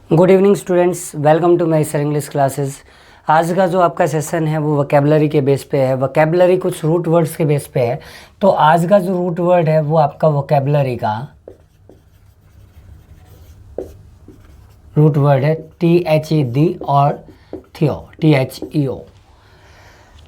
Good evening students, welcome to my sir English classes. आज का जो आपका सेशन है वो वोकेबलरी के बेस पे है। वोकेबलरी कुछ रूट वर्ड्स के बेस पे है। तो आज का जो रूट वर्ड है वो आपका वोकेबलरी का रूट वर्ड है THED और थियो, THEO।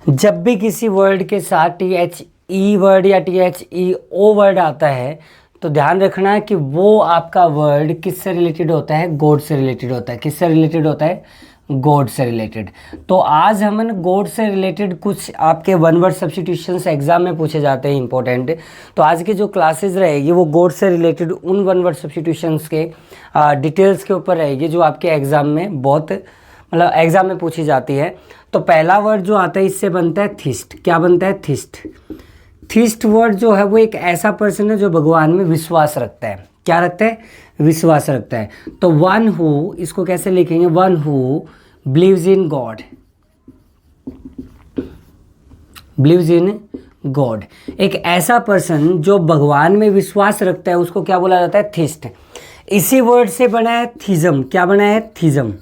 जब भी किसी वर्ड के साथ THE वर्ड या THEO वर्ड आता है तो ध्यान रखना है कि वो आपका वर्ड किससे रिलेटेड होता है, गॉड से रिलेटेड होता है। किससे रिलेटेड होता है? गॉड से रिलेटेड। तो आज हमने गॉड से रिलेटेड कुछ आपके वन वर्ड सब्स्टिट्यूशंस एग्जाम में पूछे जाते हैं इंपॉर्टेंट। तो आज की जो क्लासेस रहेगी वो गॉड से रिलेटेड उन वन वर्ड सब्स्टिट्यूशंस के डिटेल्स के ऊपर रहेगी जो आपके एग्जाम में बहुत एग्जाम में पूछी जाती है। तो पहला वर्ड जो आता है इससे बनता है थिस्ट। क्या बनता है? थिस्ट। थिस्ट वर्ड जो है वो एक ऐसा पर्सन है जो भगवान में विश्वास रखता है। क्या रखता है? विश्वास रखता है। तो वन हु, इसको कैसे लिखेंगे? One who believes in God, believes in God. एक ऐसा पर्सन जो भगवान में विश्वास रखता है उसको क्या बोला जाता है? थिस्ट। इसी वर्ड से बना है थिज्म। क्या बना है? थिज्म।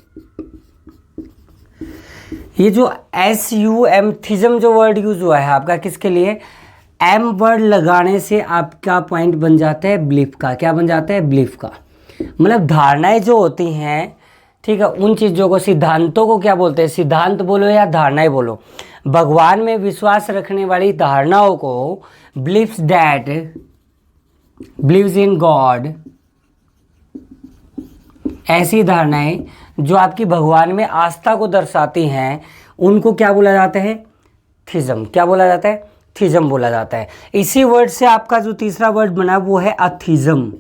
ये जो SUM थिज्म जो वर्ड यूज हुआ है आपका किसके लिए? M वर्ड लगाने से आपका पॉइंट बन जाता है बिलीफ का। क्या बन जाता है? बिलीफ का। मतलब धारणाएं जो होती हैं, ठीक है, उन चीज़ों को, सिद्धांतों को क्या बोलते हैं? सिद्धांत बोलो या धारणाएं बोलो। भगवान में विश्वास रखने वाली धारणाओं को believes that, believes in God, ऐसी धारणाएं जो आपकी भगवान में आस्था को दर्शाती हैं उनको क्या बोला जाता है? थिज्म। क्या बोला जाता है? थिज्म बोला जाता है। इसी वर्ड से आपका जो तीसरा वर्ड बना वो है अथिज्म।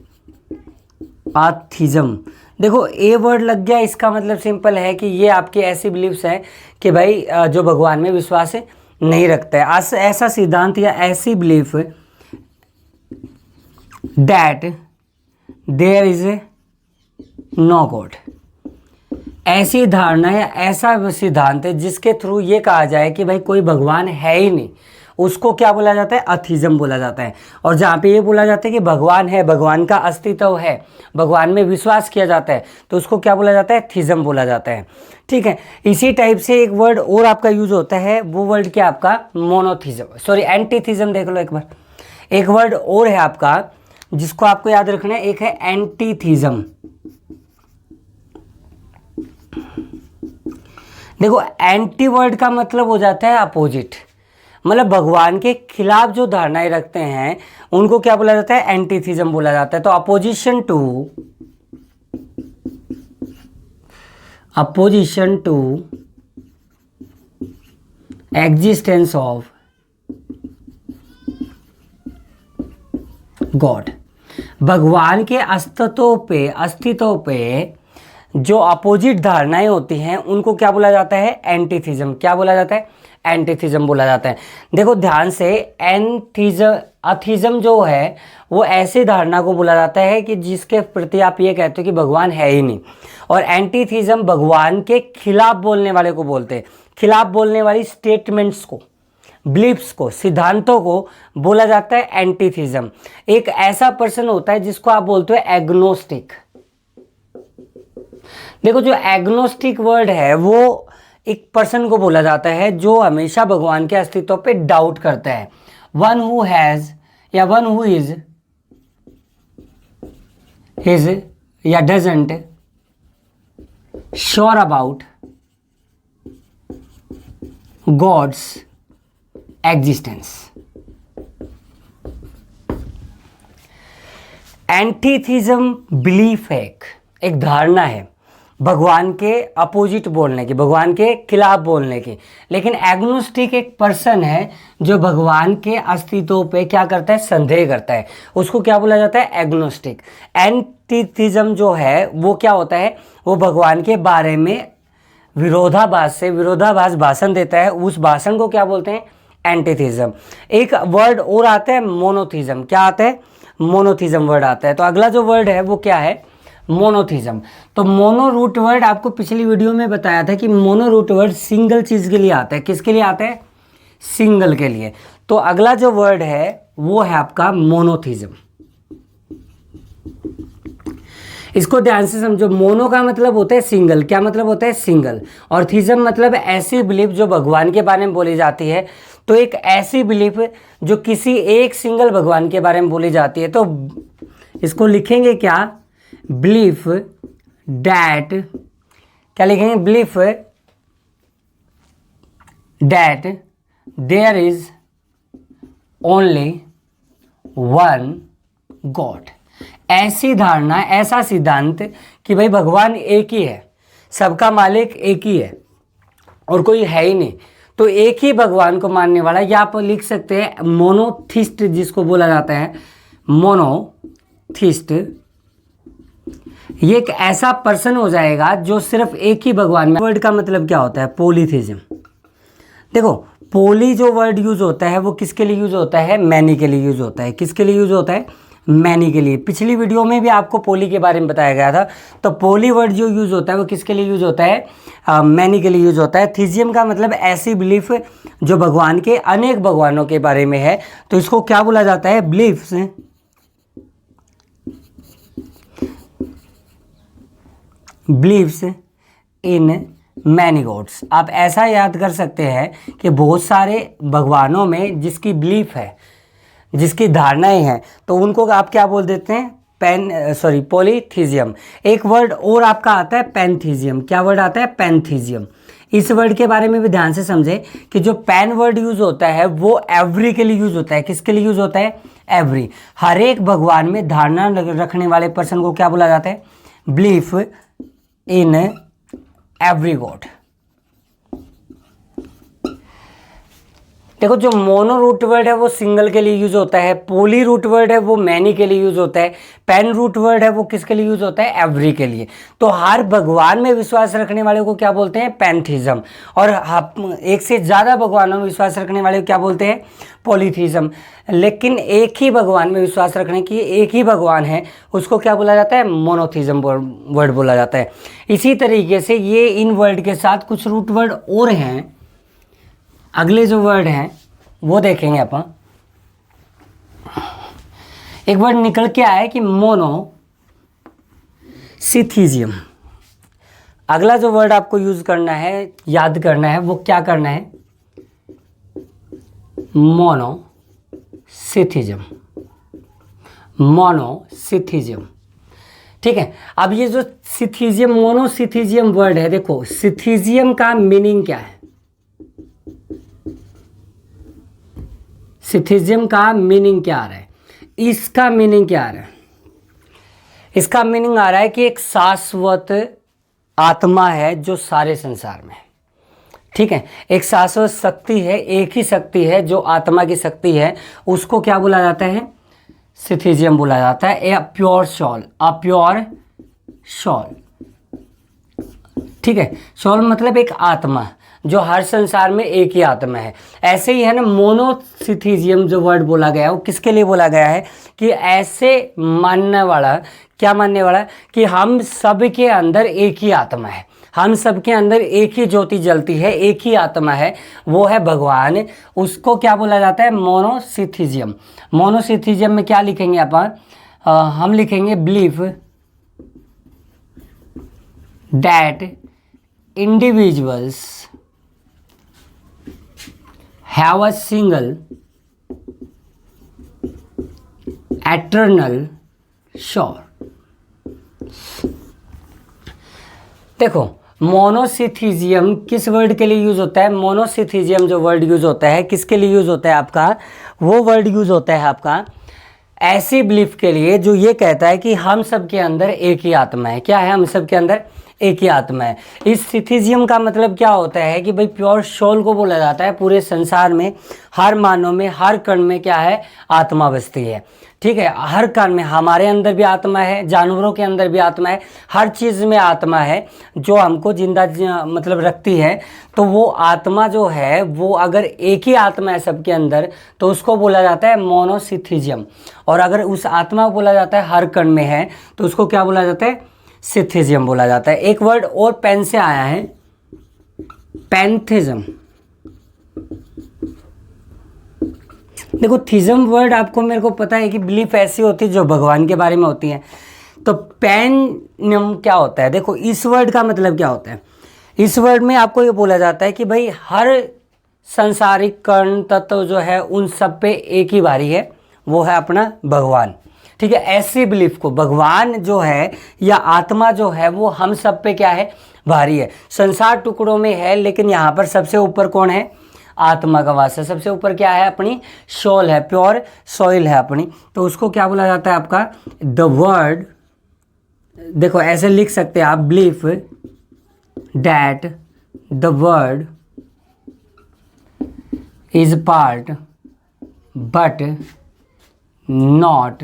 अथिज्म। देखो ए वर्ड लग गया, इसका मतलब सिंपल है कि ये आपके ऐसी बिलीव्स हैं कि भाई जो भगवान में विश्वास नहीं रखता है, ऐसा सिद्धांत या ऐसी belief that there is no god. ऐसी धारणा या ऐसा सिद्धांत है जिसके थ्रू ये कहा जाए कि भाई कोई भगवान है ही नहीं, उसको क्या बोला जाता है? अथिज्म बोला जाता है। और जहाँ पे ये बोला जाता है कि भगवान है, भगवान का अस्तित्व है, भगवान में विश्वास किया जाता है, तो उसको क्या बोला जाता है? थिज्म बोला जाता है। ठीक है। इसी टाइप से एक वर्ड और आपका यूज होता है, वो वर्ड क्या आपका? Monotheism, sorry antitheism. देख लो एक बार, एक वर्ड और है आपका जिसको आपको याद रखना है, एक है एंटीथिज्म। देखो एंटी वर्ड का मतलब हो जाता है अपोजिट। मतलब भगवान के खिलाफ जो धारणाएं रखते हैं उनको क्या बोला जाता है? एंटीथिज्म बोला जाता है। तो opposition to existence of god. भगवान के अस्तित्व पे जो अपोजिट धारणाएं होती हैं उनको क्या बोला जाता है? एंटीथिज्म। क्या बोला जाता है? एंटीथिज्म बोला जाता है। देखो ध्यान से, अथिज्म जो है वो ऐसी धारणा को बोला जाता है कि जिसके प्रति आप ये कहते हो कि भगवान है ही नहीं। और एंटीथिज्म भगवान के खिलाफ बोलने वाले को बोलते हैं। खिलाफ बोलने वाली स्टेटमेंट्स को, बिलीफ्स को, सिद्धांतों को बोला जाता है एंटीथिज्म। एक ऐसा पर्सन होता है जिसको आप बोलते हो एग्नोस्टिक। देखो जो एग्नोस्टिक वर्ड है वो एक पर्सन को बोला जाता है जो हमेशा भगवान के अस्तित्व पे डाउट करता है। वन हु हैज या वन हु इज हिज या doesn't sure about God's existence. Antitheism belief है, एक धारणा है भगवान के अपोजिट बोलने की, भगवान के खिलाफ बोलने की। लेकिन एग्नोस्टिक एक पर्सन है जो भगवान के अस्तित्व पे क्या करता है? संदेह करता है। उसको क्या बोला जाता है? एग्नोस्टिक। एंटीथिज्म जो है वो क्या होता है? वो भगवान के बारे में विरोधाभास भाषण देता है। उस भाषण को क्या बोलते हैं? एंटीथिज्म। एक वर्ड और आता है मोनोथिज्म। क्या आता है? मोनोथिज्म वर्ड आता है। तो अगला जो वर्ड है वो क्या है? मोनोथिज्म। तो मोनो रूट वर्ड आपको पिछली वीडियो में बताया था कि मोनो रूट वर्ड सिंगल चीज के लिए आता है। किसके लिए आता है? सिंगल के लिए। तो अगला जो वर्ड है वो है आपका मोनोथिज्म। इसको ध्यान से समझो। मोनो का मतलब होता है सिंगल, क्या मतलब होता है सिंगल, और थीजम मतलब ऐसी बिलीफ जो भगवान के बारे में बोली जाती है। तो एक ऐसी बिलीफ जो किसी एक सिंगल भगवान के बारे में बोली जाती है, तो इसको लिखेंगे क्या, बिलीफ डैट, क्या लिखेंगे, belief that there is only one god. ऐसी धारणा, ऐसा सिद्धांत कि भाई भगवान एक ही है, सबका मालिक एक ही है और कोई है ही नहीं, तो एक ही भगवान को मानने वाला, या आप लिख सकते हैं मोनोथिस्ट जिसको बोला जाता है, मोनोथिस्ट। ये एक ऐसा पर्सन हो जाएगा जो सिर्फ एक ही भगवान में। वर्ड का मतलब क्या होता है, पॉलीथिज्म। देखो पोली जो वर्ड यूज होता है वो किसके लिए यूज होता है, मैनी के लिए यूज होता है। किसके लिए यूज होता है, मैनी के लिए। पिछली वीडियो में भी आपको पोली के बारे में बताया गया था। तो पोली वर्ड जो यूज होता है वो किसके लिए यूज होता है, मैनी के लिए यूज होता है। थीजियम का मतलब ऐसी बिलीफ जो भगवान के अनेक भगवानों के बारे में है, तो इसको क्या बोला जाता है, beliefs, believes in many gods. आप ऐसा याद कर सकते हैं कि बहुत सारे भगवानों में जिसकी बिलीफ है, जिसकी धारणाएं हैं, तो उनको आप क्या बोल देते हैं, पॉलीथीजियम। एक वर्ड और आपका आता है पैनथीजियम। क्या वर्ड आता है, पैनथीजियम। इस वर्ड के बारे में भी ध्यान से समझें कि जो पैन वर्ड यूज होता है वो एवरी के लिए यूज होता है। किसके लिए यूज होता है, एवरी। हर एक भगवान में धारणा रखने वाले पर्सन को क्या बोला जाता है, बिलीफ इन एवरी गॉड। देखो जो मोनो रूट वर्ड है वो सिंगल के लिए यूज होता है, पोली रूट वर्ड है वो मैनी के लिए यूज होता है, पैन रूट वर्ड है वो किसके लिए यूज होता है, एवरी के लिए। तो हर भगवान में विश्वास रखने वाले को क्या बोलते हैं, पैनथीज्म। और एक से ज़्यादा भगवानों में विश्वास रखने वाले को क्या बोलते हैं, पॉलीथीज्म। लेकिन एक ही भगवान में विश्वास रखने की, एक ही भगवान है, उसको क्या बोला जाता है, मोनोथीज्म वर्ड बोला जाता है। इसी तरीके से ये इन वर्ड के साथ कुछ रूट वर्ड और हैं। अगले जो वर्ड हैं वो देखेंगे अपन। एक वर्ड निकल के आया कि मोनोसिथिज्म। अगला जो वर्ड आपको यूज करना है, याद करना है, वो क्या करना है, मोनोसिथिज्म। मोनोसिथिज्म, ठीक है। अब ये जो सिथिज्म, मोनोसिथिज्म वर्ड है, देखो सिथिज्म का मीनिंग क्या है, सिथिज्म का मीनिंग क्या आ रहा है, इसका मीनिंग क्या आ रहा है, इसका मीनिंग आ रहा है कि एक शाश्वत आत्मा है जो सारे संसार में है, ठीक है। एक शाश्वत शक्ति है, एक ही शक्ति है जो आत्मा की शक्ति है, उसको क्या बोला जाता है, सिथिज्म बोला जाता है। A pure soul, a pure soul, ठीक है। सोल मतलब एक आत्मा जो हर संसार में एक ही आत्मा है। ऐसे ही है ना, मोनोसिथिज्म जो वर्ड बोला गया है वो किसके लिए बोला गया है, कि ऐसे मानने वाला, क्या मानने वाला, कि हम सब के अंदर एक ही आत्मा है, हम सब के अंदर एक ही ज्योति जलती है, एक ही आत्मा है, वो है भगवान। उसको क्या बोला जाता है, मोनोसिथिज्म। मोनोसिथिज्म में क्या लिखेंगे अपन, हम लिखेंगे belief that individuals have a single eternal soul। देखो मोनोसिथिज्म किस वर्ड के लिए यूज होता है, मोनोसिथिज्म जो वर्ड यूज होता है किसके लिए यूज होता है आपका, वो वर्ड यूज होता है आपका ऐसी बिलीफ के लिए जो ये कहता है कि हम सब के अंदर एक ही आत्मा है। क्या है, हम सब के अंदर एक ही आत्मा है। इस सिथिज्म का मतलब क्या होता है कि भाई प्योर सोल को बोला जाता है पूरे संसार में, हर मानव में, हर कण में क्या है, आत्मा बसती है, ठीक है। हर कण में, हमारे अंदर भी आत्मा है, जानवरों के अंदर भी आत्मा है, हर चीज़ में आत्मा है जो हमको जिंदा मतलब रखती है। तो वो आत्मा जो है वो अगर एक ही आत्मा है सबके अंदर तो उसको बोला जाता है मोनोसिथिज्म। और अगर उस आत्मा को बोला जाता है हर कण में है तो उसको क्या बोला जाता है, सिथिज्म बोला जाता है। एक वर्ड और पेन से आया है, पैनथिज्म। देखो थिज्म वर्ड आपको, मेरे को पता है कि बिलीफ ऐसी होती है जो भगवान के बारे में होती है। तो पैनियम क्या होता है, देखो इस वर्ड का मतलब क्या होता है। इस वर्ड में आपको ये बोला जाता है कि भाई हर संसारिक कण तत्व जो है उन सब पे एक ही भारी है, वो है अपना भगवान। ठीक है, ऐसी बिलीफ को भगवान जो है या आत्मा जो है वो हम सब पे क्या है, भारी है। संसार टुकड़ों में है, लेकिन यहाँ पर सबसे ऊपर कौन है, आत्मा का वास है। सबसे ऊपर क्या है, अपनी सोल है, प्योर सॉइल है अपनी। तो उसको क्या बोला जाता है आपका, द वर्ड, देखो ऐसे लिख सकते हैं आप, belief that the word is part but not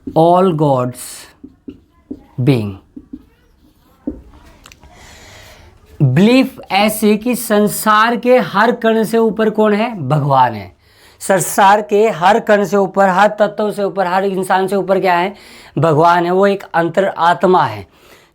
all god's being. Belief ऐसे कि संसार के हर कण से ऊपर कौन है, भगवान है। संसार के हर कण से ऊपर, हर तत्व से ऊपर, हर इंसान से ऊपर क्या है, भगवान है, वो एक अंतर आत्मा है।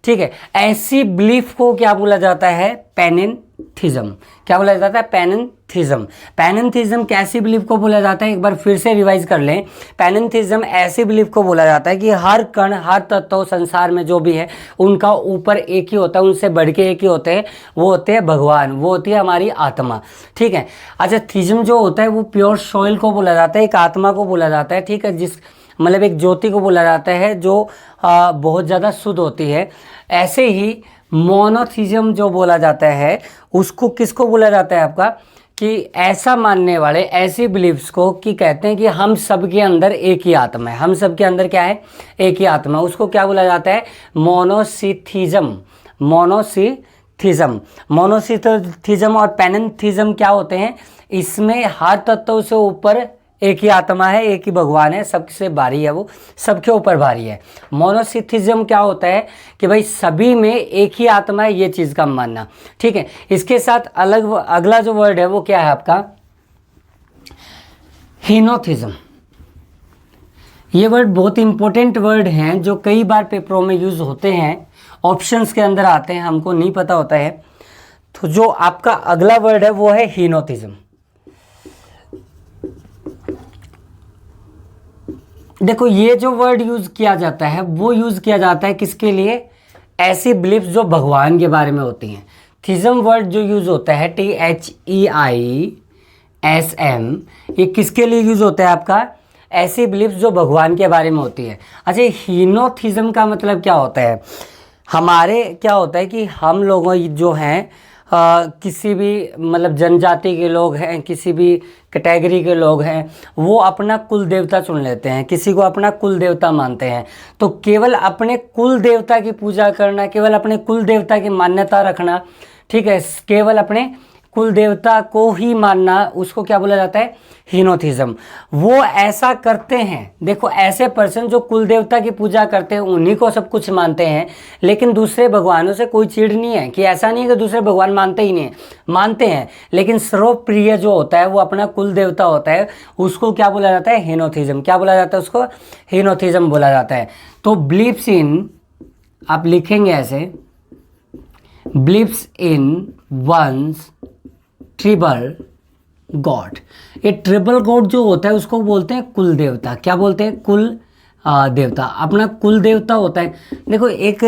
ठीक है, ऐसी बिलीफ को क्या बोला जाता है, पैनेंथिज्म। क्या बोला जाता है, पैनेंथिज्म। पैनेंथिज्म कैसी बिलीफ को बोला जाता है, एक बार फिर से रिवाइज कर लें। पैनेंथिज्म ऐसी बिलीफ को बोला जाता है कि हर कण, हर तत्व संसार में जो भी है उनका ऊपर एक ही होता है, उनसे बढ़ के एक ही होते हैं, वो होते हैं भगवान, वो होती है हमारी आत्मा। ठीक है, अच्छा थिज्म जो होता है वो प्योर सॉइल को बोला जाता है, एक आत्मा को बोला जाता है। ठीक है, जिस मतलब एक ज्योति को बोला जाता है जो बहुत ज़्यादा शुद्ध होती है। ऐसे ही मोनोथिज्म जो बोला जाता है उसको किसको बोला जाता है आपका, कि ऐसा मानने वाले, ऐसी बिलीफ्स को कि कहते हैं कि हम सब के अंदर एक ही आत्मा है, हम सब के अंदर क्या है, एक ही आत्मा है। उसको क्या बोला जाता है, मोनोसिथिज्म। मोनोसिथिज्म और पैनेंथिज्म क्या होते हैं, इसमें हर तत्व से ऊपर एक ही आत्मा है, एक ही भगवान है, सबसे भारी है, वो सबके ऊपर भारी है। मोनोसिथिज्म क्या होता है कि भाई सभी में एक ही आत्मा है, ये चीज़ का मानना। ठीक है, इसके साथ अलग अगला जो वर्ड है वो क्या है आपका, हीनोथिज्म। ये वर्ड बहुत इंपॉर्टेंट वर्ड हैं जो कई बार पेपरों में यूज होते हैं, ऑप्शंस के अंदर आते हैं, हमको नहीं पता होता है। तो जो आपका अगला वर्ड है वो है हीनोथिज्म। देखो ये जो वर्ड यूज किया जाता है वो यूज किया जाता है किसके लिए, ऐसी बिलीफ जो भगवान के बारे में होती हैं। थिज्म वर्ड जो यूज होता है THEISM, ये किसके लिए यूज होता है आपका, ऐसी बिलीफ जो भगवान के बारे में होती है। अच्छा, हीनोथिज्म का मतलब क्या होता है, हमारे क्या होता है कि हम लोगों जो हैं किसी भी मतलब जनजाति के लोग हैं, किसी भी कैटेगरी के लोग हैं, वो अपना कुल देवता चुन लेते हैं, किसी को अपना कुल देवता मानते हैं। तो केवल अपने कुल देवता की पूजा करना, केवल अपने कुल देवता की मान्यता रखना, ठीक है, केवल अपने कुल देवता को ही मानना, उसको क्या बोला जाता है, हीनोथिज्म। वो ऐसा करते हैं, देखो ऐसे पर्सन जो कुल देवता की पूजा करते हैं उन्हीं को सब कुछ मानते हैं, लेकिन दूसरे भगवानों से कोई चीड़ नहीं है, कि ऐसा नहीं है कि दूसरे भगवान मानते ही नहीं है, मानते हैं, लेकिन सर्वप्रिय जो होता है वो अपना कुल देवता होता है, उसको क्या बोला जाता है, हीनोथिज्म। क्या बोला जाता है उसको, हीनोथिज्म बोला जाता है। तो बिलीफ्स इन, आप लिखेंगे ऐसे, बिलीफ्स इन वंस ट्रिबल गॉड। ये ट्रिबल गॉड जो होता है उसको बोलते हैं कुल देवता। क्या बोलते हैं, कुल देवता, अपना कुल देवता होता है। देखो एक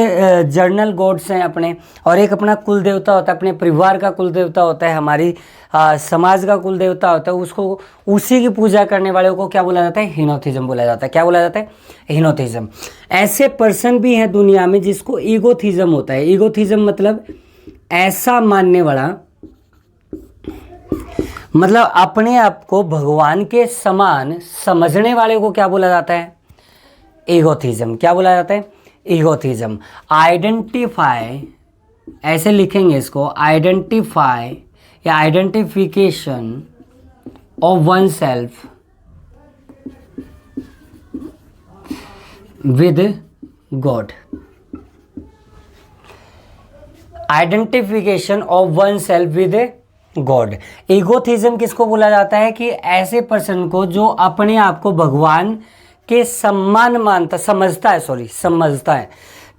जर्नल गॉड्स हैं अपने, और एक अपना कुल देवता होता है, अपने परिवार का कुल देवता होता है, हमारी समाज का कुल देवता होता है, उसको उसी की पूजा करने वाले को क्या बोला जाता है, हीनोथिज्म बोला जाता है। क्या बोला जाता है, हीनोथिज्म। ऐसे पर्सन भी हैं दुनिया में जिसको ईगोथिज्म होता है। ईगोथिज्म मतलब ऐसा मानने वाला, मतलब अपने आप को भगवान के समान समझने वाले को क्या बोला जाता है, ईगोथिज्म। क्या बोला जाता है, ईगोथिज्म। आइडेंटिफाई, ऐसे लिखेंगे इसको, आइडेंटिफाई या identification of one self with God. Identification of one self with God. Egotheism किसको बोला जाता है, कि ऐसे पर्सन को जो अपने आप को भगवान के सम्मान मानता, समझता है,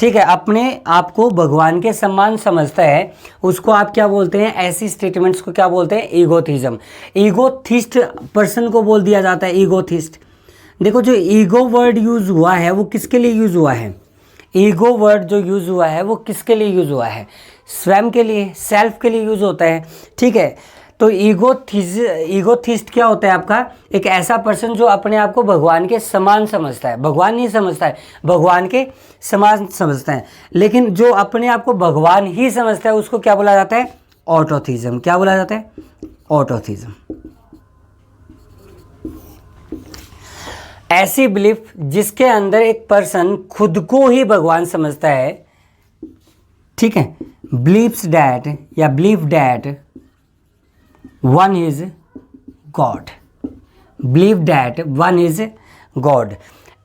ठीक है, अपने आप को भगवान के सम्मान समझता है, उसको आप क्या बोलते हैं, ऐसी स्टेटमेंट्स को क्या बोलते हैं, ईगोथिज्म। ईगोथिस्ट पर्सन को बोल दिया जाता है ईगोथिस्ट। देखो जो ईगो वर्ड यूज़ हुआ है वो किसके लिए यूज़ हुआ है? ईगो वर्ड जो यूज़ हुआ है वो किसके लिए यूज़ हुआ है? स्वयं के लिए, सेल्फ के लिए यूज़ होता है। ठीक है, तो ईगोथिस्ट क्या होता है आपका? एक ऐसा पर्सन जो अपने आप को भगवान के समान समझता है, भगवान नहीं समझता है, भगवान के समान समझता है। लेकिन जो अपने आप को भगवान ही समझता है उसको क्या बोला जाता है? ऑटोथिज्म। क्या बोला जाता है? ऑटोथिज्म। ऐसी बिलीफ जिसके अंदर एक पर्सन खुद को ही भगवान समझता है, ठीक है, बिलीव्स डैट या believe that one is God, believe that one is God.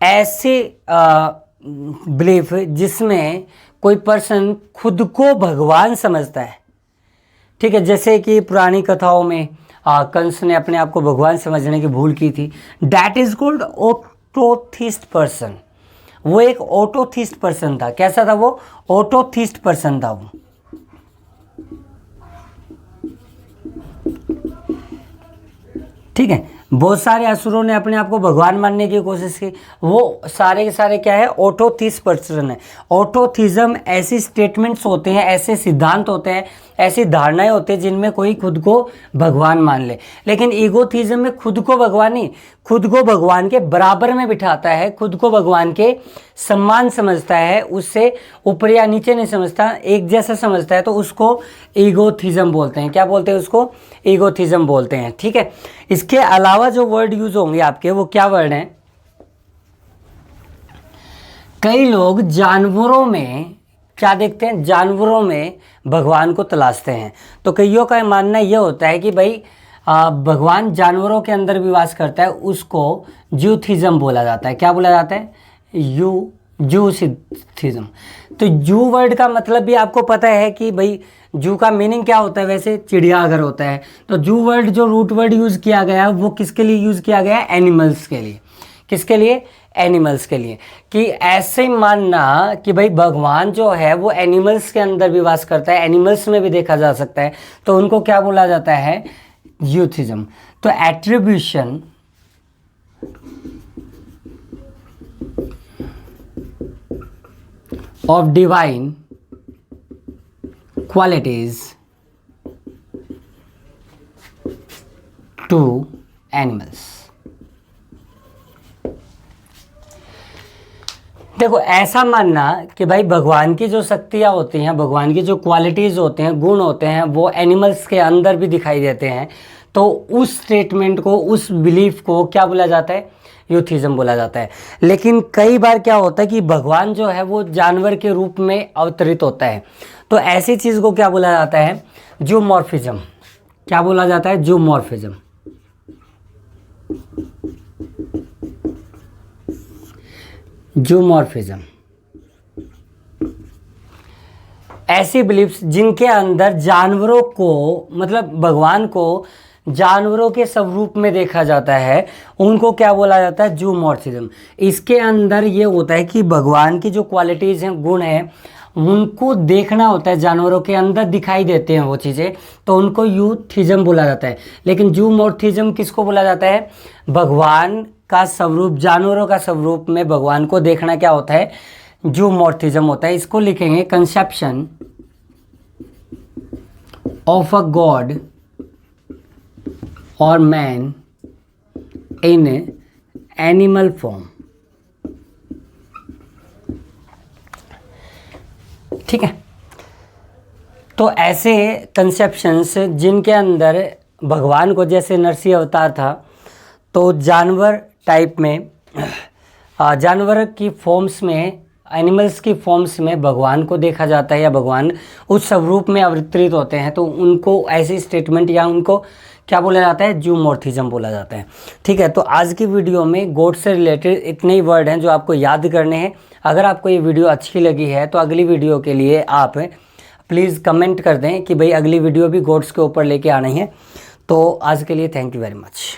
ऐसे बिलीफ जिसमें कोई पर्सन खुद को भगवान समझता है, ठीक है, जैसे कि पुरानी कथाओं में कंस ने अपने आप को भगवान समझने की भूल की थी। That is called autotheist person. वो एक ऑटोथिस्ट पर्सन था। कैसा था वो? ऑटोथिस्ट पर्सन था वो। ठीक है, बहुत सारे असुरों ने अपने आप को भगवान मानने की कोशिश की, वो सारे के सारे क्या है? ऑटोथिस्ट पर्सन है। ऑटोथिज्म ऐसी स्टेटमेंट्स होते हैं, ऐसे सिद्धांत होते हैं, ऐसी धारणाएं होती हैं जिनमें कोई खुद को भगवान मान ले। लेकिन ईगोथिज्म में खुद को भगवान नहीं, खुद को भगवान के बराबर में बिठाता है, खुद को भगवान के सम्मान समझता है, उससे ऊपर या नीचे नहीं समझता, एक जैसा समझता है, तो उसको ईगोथिज्म बोलते हैं। क्या बोलते हैं उसको? ईगोथिज्म बोलते हैं। ठीक है, इसके अलावा जो वर्ड यूज होंगे आपके, वो क्या वर्ड हैं? कई लोग जानवरों में क्या देखते हैं? जानवरों में भगवान को तलाशते हैं। तो कईयों का मानना यह होता है कि भाई भगवान जानवरों के अंदर भी वास करता है, उसको जूथिज्म बोला जाता है। क्या बोला जाता है? जूथिज्म। तो जू वर्ड का मतलब भी आपको पता है कि भाई जू का मीनिंग क्या होता है? वैसे चिड़ियाघर होता है। तो जू वर्ड जो रूट वर्ड यूज़ किया गया वो किसके लिए यूज़ किया गया है? एनिमल्स के लिए। किसके लिए? एनिमल्स के लिए। कि ऐसे मानना कि भाई भगवान जो है वो एनिमल्स के अंदर भी वास करता है, एनिमल्स में भी देखा जा सकता है, तो उनको क्या बोला जाता है? यूथिज्म। तो attribution of divine qualities to animals. देखो, ऐसा मानना कि भाई भगवान की जो शक्तियाँ होती हैं, भगवान की जो क्वालिटीज़ होते हैं, गुण होते हैं, वो एनिमल्स के अंदर भी दिखाई देते हैं, तो उस स्टेटमेंट को, उस बिलीफ को क्या बोला जाता है? यूथिज्म बोला जाता है। लेकिन कई बार क्या होता है कि भगवान जो है वो जानवर के रूप में अवतरित होता है, तो ऐसी चीज़ को क्या बोला जाता है? जूमॉर्फिज्म। क्या बोला जाता है? जूमॉर्फिज्म। जूमॉर्फिज्म ऐसी बिलीफ्स जिनके अंदर जानवरों को, मतलब भगवान को जानवरों के स्वरूप में देखा जाता है, उनको क्या बोला जाता है? जूमॉर्फिज्म। इसके अंदर ये होता है कि भगवान की जो क्वालिटीज़ हैं, गुण हैं, उनको देखना होता है, जानवरों के अंदर दिखाई देते हैं वो चीज़ें, तो उनको यूथिज्म बोला जाता है। लेकिन जूमॉर्फिज्म किसको बोला जाता है? भगवान का स्वरूप, जानवरों का स्वरूप में भगवान को देखना क्या होता है? जूमॉर्फिज्म होता है। इसको लिखेंगे कंसेप्शन ऑफ अ गॉड और मैन इन एनिमल फॉर्म। ठीक है, तो ऐसे कंसेप्शंस जिनके अंदर भगवान को, जैसे नरसिंह अवतार था, तो जानवर टाइप में, जानवर की फॉर्म्स में, एनिमल्स की फॉर्म्स में भगवान को देखा जाता है, या भगवान उस स्वरूप में अवतरित होते हैं, तो उनको ऐसी स्टेटमेंट या उनको क्या बोला जाता है? जूमॉर्फिज्म बोला जाता है। ठीक है, तो आज की वीडियो में गॉड से रिलेटेड इतने ही वर्ड हैं जो आपको याद करने हैं। अगर आपको ये वीडियो अच्छी लगी है तो अगली वीडियो के लिए आप प्लीज़ कमेंट कर दें कि भाई अगली वीडियो भी गॉड्स के ऊपर लेके आनी है। तो आज के लिए थैंक यू वेरी मच।